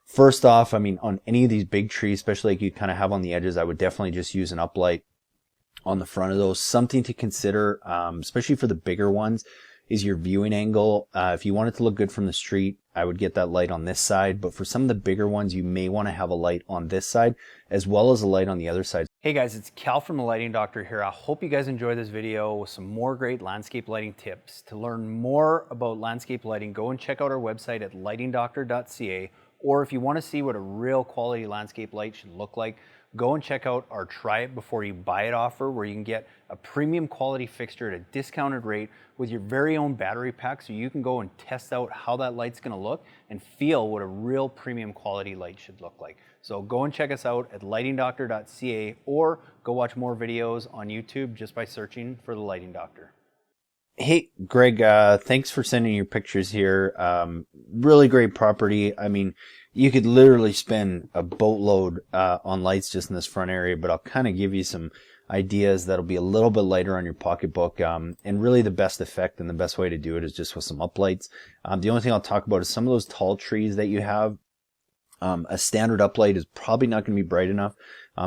First off, I mean, on any of these big trees, especially like you kind of have on the edges, I would definitely just use an uplight on the front of those. Something to consider, especially for the bigger ones, is your viewing angle. If you want it to look good from the street, I would get that light on this side. But for some of the bigger ones, you may want to have a light on this side as well as a light on the other side. Hey guys, it's Cal from the Lighting Doctor here. I hope you guys enjoy this video with some more great landscape lighting tips. To learn more about landscape lighting, go and check out our website at lightingdoctor.ca. Or if you want to see what a real quality landscape light should look like, go and check out our Try It Before You Buy It offer, where you can get a premium quality fixture at a discounted rate with your very own battery pack, so you can go and test out how that light's going to look and feel what a real premium quality light should look like. So go and check us out at lightingdoctor.ca, or go watch more videos on YouTube just by searching for the Lighting Doctor. Hey, Greg, thanks for sending your pictures here. Really great property. I mean, you could literally spend a boatload on lights just in this front area, but I'll kind of give you some ideas that'll be a little bit lighter on your pocketbook. And really the best effect and the best way to do it is just with some uplights. The only thing I'll talk about is some of those tall trees that you have. A standard uplight is probably not going to be bright enough.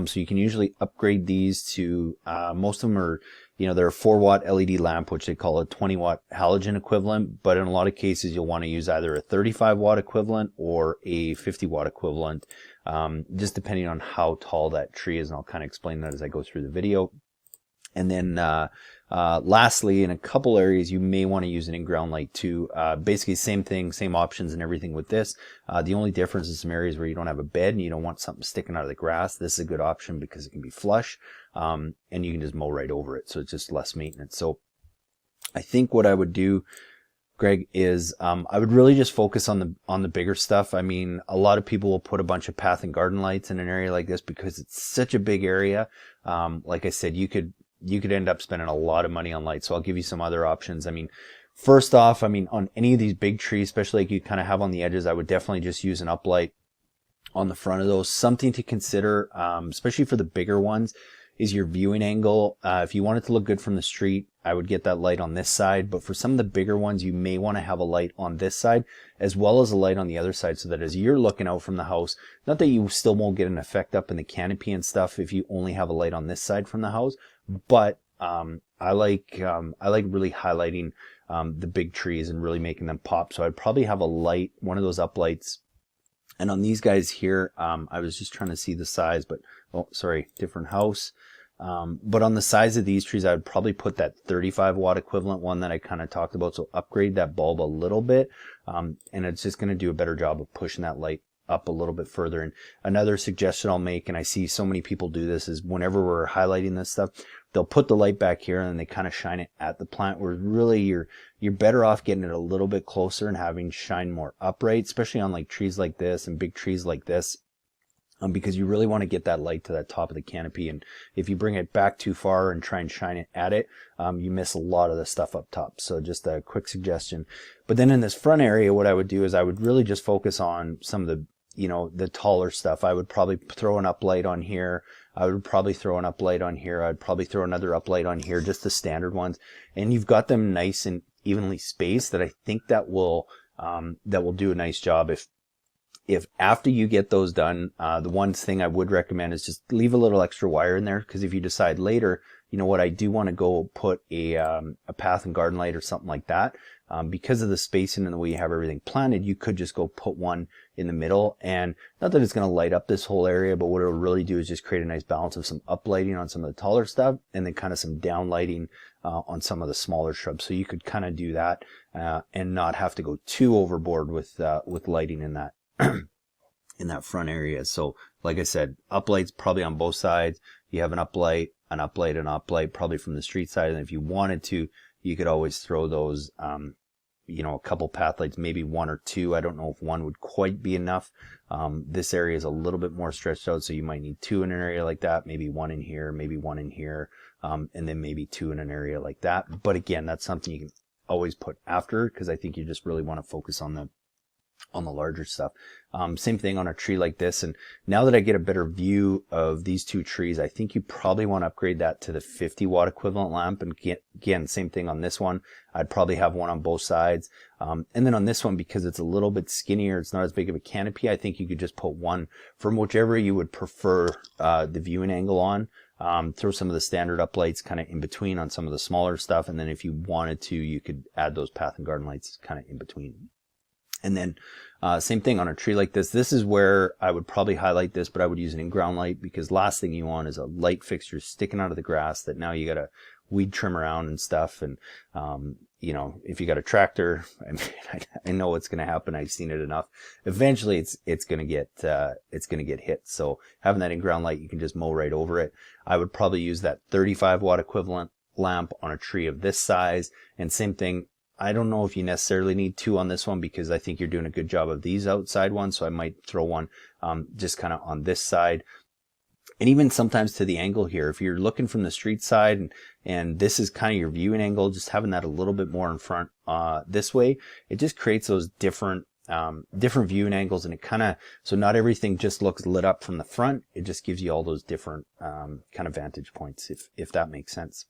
So you can usually upgrade these to, most of them are, they're a 4-watt LED lamp, which they call a 20-watt halogen equivalent. But in a lot of cases, you'll want to use either a 35-watt equivalent or a 50-watt equivalent, just depending on how tall that tree is. And I'll kind of explain that as I go through the video. And then lastly, in a couple areas, you may want to use an in-ground light too. Basically, same thing, same options and everything with this. The only difference is some areas where you don't have a bed and you don't want something sticking out of the grass. This is a good option because it can be flush, and you can just mow right over it. So it's just less maintenance. So I think what I would do, Greg, is I would really just focus on the bigger stuff. I mean, a lot of people will put a bunch of path and garden lights in an area like this because it's such a big area. Like I said, you could end up spending a lot of money on lights. So I'll give you some other options. I mean, first off, I mean, on any of these big trees, especially like you kind of have on the edges, I would definitely just use an uplight on the front of those. Something to consider, especially for the bigger ones, is your viewing angle. If you want it to look good from the street, I would get that light on this side. But for some of the bigger ones, you may want to have a light on this side as well as a light on the other side, so that as you're looking out from the house, not that you still won't get an effect up in the canopy and stuff if you only have a light on this side from the house, but I like really highlighting the big trees and really making them pop. So I'd probably have a light, one of those uplights. And on these guys here, I was just trying to see the size, but different house. But on the size of these trees, I would probably put that 35-watt equivalent one that I kind of talked about. So upgrade that bulb a little bit, and it's just going to do a better job of pushing that light up a little bit further. And another suggestion I'll make, and I see so many people do this, is whenever we're highlighting this stuff, they'll put the light back here and then they kind of shine it at the plant, where really you're better off getting it a little bit closer and having shine more upright, especially on like trees like this and big trees like this. Because you really want to get that light to that top of the canopy. And if you bring it back too far and try and shine it at it, you miss a lot of the stuff up top. So just a quick suggestion. But then in this front area, what I would do is I would really just focus on some of the, the taller stuff. I would probably throw an uplight on here. I would probably throw an uplight on here. I'd probably throw another uplight on here, just the standard ones. And you've got them nice and evenly spaced, that I think that will do a nice job. If after you get those done, the one thing I would recommend is just leave a little extra wire in there, because if you decide later, I do want to go put a path and garden light or something like that, because of the spacing and the way you have everything planted, you could just go put one in the middle. And not that it's going to light up this whole area, but what it'll really do is just create a nice balance of some uplighting on some of the taller stuff and then kind of some downlighting on some of the smaller shrubs. So you could kind of do that and not have to go too overboard with lighting in that in that front area. So like I said, uplights probably on both sides. You have an uplight, an uplight, an uplight, probably from the street side. And if you wanted to, you could always throw those, a couple path lights, maybe one or two. I don't know if one would quite be enough. This area is a little bit more stretched out, so you might need two in an area like that, maybe one in here, maybe one in here, and then maybe two in an area like that. But again, that's something you can always put after, because I think you just really want to focus on on the larger stuff. Same thing on a tree like this. And now that I get a better view of these two trees, I think you probably want to upgrade that to the 50 watt equivalent lamp. And again, same thing on this one. I'd probably have one on both sides. And then on this one, because it's a little bit skinnier, it's not as big of a canopy, I think you could just put one from whichever you would prefer the viewing angle on. Throw some of the standard uplights kind of in between on some of the smaller stuff. And then if you wanted to, you could add those path and garden lights kind of in between. And then same thing on a tree like this. This is where I would probably highlight this, but I would use an in-ground light, because last thing you want is a light fixture sticking out of the grass that now you got to weed trim around and stuff. And you know, if you got a tractor, I mean, I know what's going to happen. I've seen it enough. Eventually, it's going to get hit. So having that in-ground light, you can just mow right over it. I would probably use that 35 watt equivalent lamp on a tree of this size. And same thing. I don't know if you necessarily need two on this one, because I think you're doing a good job of these outside ones. So I might throw one just kind of on this side. And even sometimes to the angle here, if you're looking from the street side and this is kind of your viewing angle, just having that a little bit more in front this way, it just creates those different viewing angles. And it kind of, so not everything just looks lit up from the front. It just gives you all those different kind of vantage points, if that makes sense.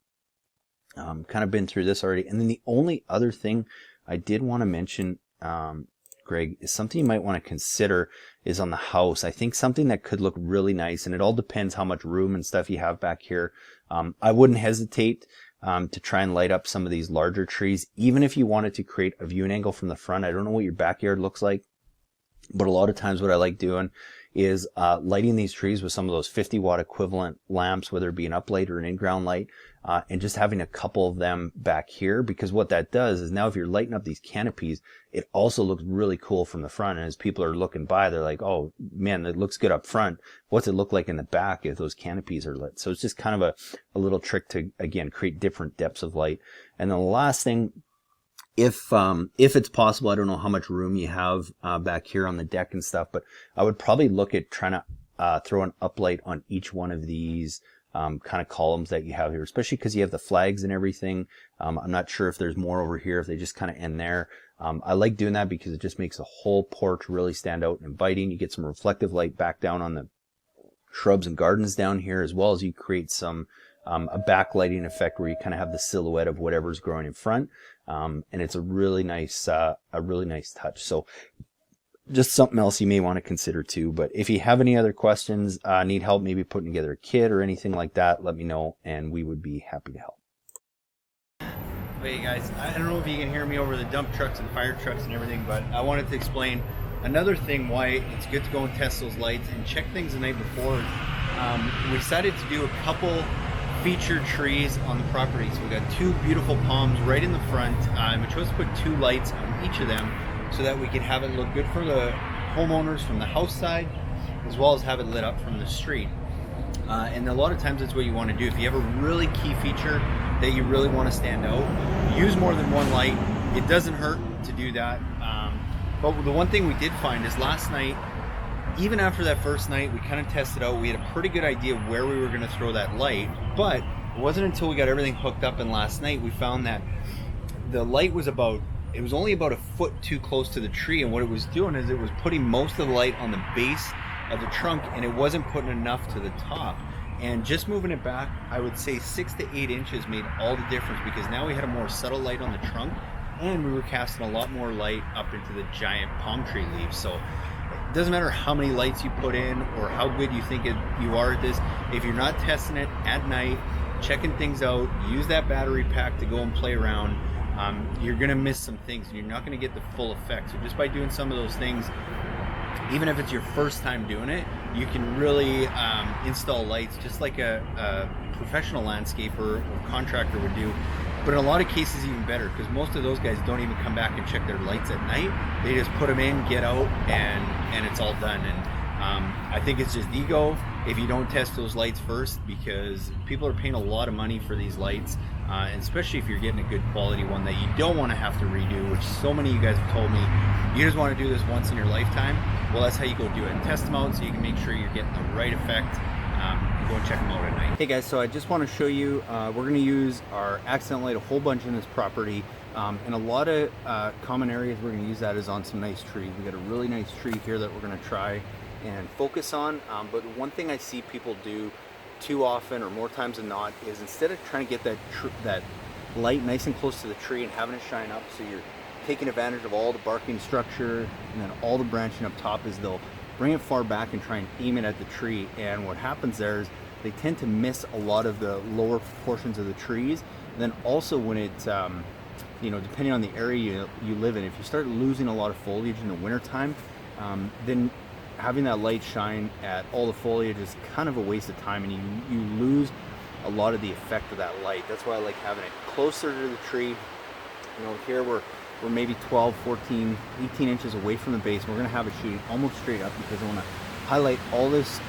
Kind of been through this already. And then the only other thing I did want to mention, Greg, is something you might want to consider is on the house. I think something that could look really nice, and it all depends how much room and stuff you have back here. I wouldn't hesitate to try and light up some of these larger trees, even if you wanted to create a viewing angle from the front. I don't know what your backyard looks like, but a lot of times what I like doing is lighting these trees with some of those 50 watt equivalent lamps, whether it be an uplight or an in-ground light, and just having a couple of them back here, because what that does is now if you're lighting up these canopies, it also looks really cool from the front. And as people are looking by, they're like, oh man, it looks good up front. What's it look like in the back if those canopies are lit? So it's just kind of a little trick to, again, create different depths of light. And the last thing, if it's possible, I don't know how much room you have back here on the deck and stuff, but I would probably look at trying to throw an uplight on each one of these kind of columns that you have here, especially because you have the flags and everything. I'm not sure if there's more over here, if they just kind of end there. I like doing that because it just makes the whole porch really stand out and inviting. You get some reflective light back down on the shrubs and gardens down here, as well as you create some a backlighting effect where you kind of have the silhouette of whatever's growing in front. And it's a really nice touch. So just something else you may want to consider too. But if you have any other questions, need help maybe putting together a kit or anything like that, let me know and we would be happy to help. Hey guys, I don't know if you can hear me over the dump trucks and fire trucks and everything, but I wanted to explain another thing why it's good to go and test those lights and check things the night before. We decided to do a couple featured trees on the property. So we got two beautiful palms right in the front, and we chose to put two lights on each of them so that we could have it look good for the homeowners from the house side, as well as have it lit up from the street. And a lot of times that's what you want to do. If you have a really key feature that you really want to stand out, use more than one light. It doesn't hurt to do that. But the one thing we did find is last night, even after that first night, we kind of tested out. We had a pretty good idea of where we were going to throw that light, but it wasn't until we got everything hooked up and last night we found that the light was only about a foot too close to the tree, and what it was doing is it was putting most of the light on the base of the trunk and it wasn't putting enough to the top. And just moving it back, I would say 6 to 8 inches made all the difference, because now we had a more subtle light on the trunk and we were casting a lot more light up into the giant palm tree leaves. So it doesn't matter how many lights you put in or how good you think you are at this. If you're not testing it at night, checking things out, use that battery pack to go and play around, you're going to miss some things and you're not going to get the full effect. So just by doing some of those things, even if it's your first time doing it, you can really install lights just like a professional landscaper or contractor would do. But in a lot of cases even better, because most of those guys don't even come back and check their lights at night. They just put them in, get out, and it's all done. And I think it's just ego if you don't test those lights first, because people are paying a lot of money for these lights, and especially if you're getting a good quality one that you don't want to have to redo, which so many of you guys have told me you just want to do this once in your lifetime. Well, that's how you go do it. And test them out so you can make sure you're getting the right effect. Go and check them out at night. Hey guys, so I just want to show you, we're going to use our accent light a whole bunch in this property. And a lot of common areas we're going to use that is on some nice trees. We got a really nice tree here that we're going to try and focus on. But one thing I see people do too often, or more times than not, is instead of trying to get that light nice and close to the tree and having it shine up, so you're taking advantage of all the barking structure and then all the branching up top, is they'll bring it far back and try and aim it at the tree. And what happens there is they tend to miss a lot of the lower portions of the trees. And then also when it's depending on the area you live in, if you start losing a lot of foliage in the wintertime, then having that light shine at all the foliage is kind of a waste of time, and you lose a lot of the effect of that light. That's why I like having it closer to the tree. Here we're maybe 12, 14, 18 inches away from the base. We're going to have it shooting almost straight up because I want to highlight all this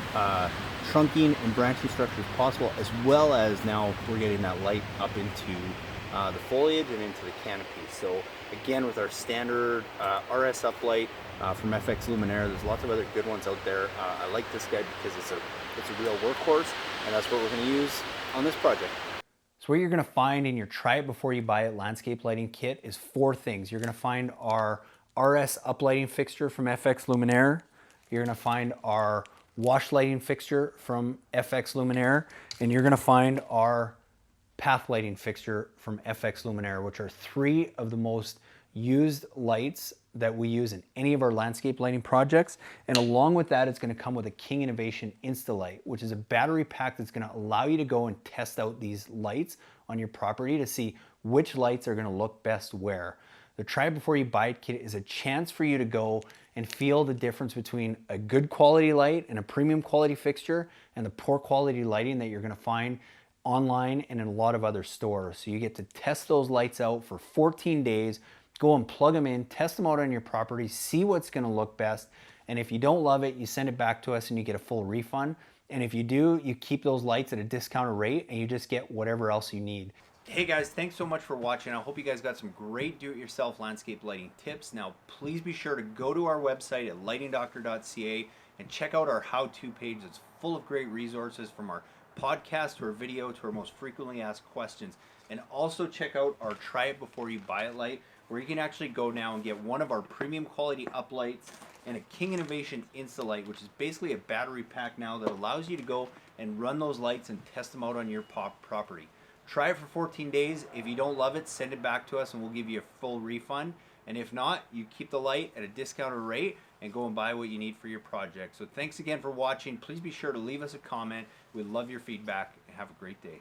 trunking and branching structure as possible, as well as now we're getting that light up into the foliage and into the canopy. So again, with our standard RS uplight from FX Luminaire, there's lots of other good ones out there. I like this guy because it's a real workhorse, and that's what we're going to use on this project. So what you're going to find in your try it before you buy it landscape lighting kit is 4 things. You're going to find our RS uplighting fixture from FX Luminaire. You're going to find our wash lighting fixture from FX Luminaire, and you're going to find our path lighting fixture from FX Luminaire, which are 3 of the most used lights that we use in any of our landscape lighting projects. And along with that, it's going to come with a King Innovation Instalight, which is a battery pack that's going to allow you to go and test out these lights on your property to see which lights are going to look best where. The Try It Before You Buy It kit is a chance for you to go and feel the difference between a good quality light and a premium quality fixture and the poor quality lighting that you're going to find online and in a lot of other stores. So you get to test those lights out for 14 days, go and plug them in, test them out on your property, see what's going to look best. And if you don't love it, you send it back to us and you get a full refund. And if you do, you keep those lights at a discounted rate and you just get whatever else you need. Hey guys, thanks so much for watching. I hope you guys got some great do-it-yourself landscape lighting tips. Now, please be sure to go to our website at lightingdoctor.ca and check out our how-to page. It's full of great resources, from our podcast to our video to our most frequently asked questions. And also check out our Try It Before You Buy It light, where you can actually go now and get one of our premium quality uplights and a King Innovation Instalight, which is basically a battery pack now that allows you to go and run those lights and test them out on your property. Try it for 14 days. If you don't love it, send it back to us and we'll give you a full refund. And if not, you keep the light at a discounted rate and go and buy what you need for your project. So thanks again for watching. Please be sure to leave us a comment. We'd love your feedback, and have a great day.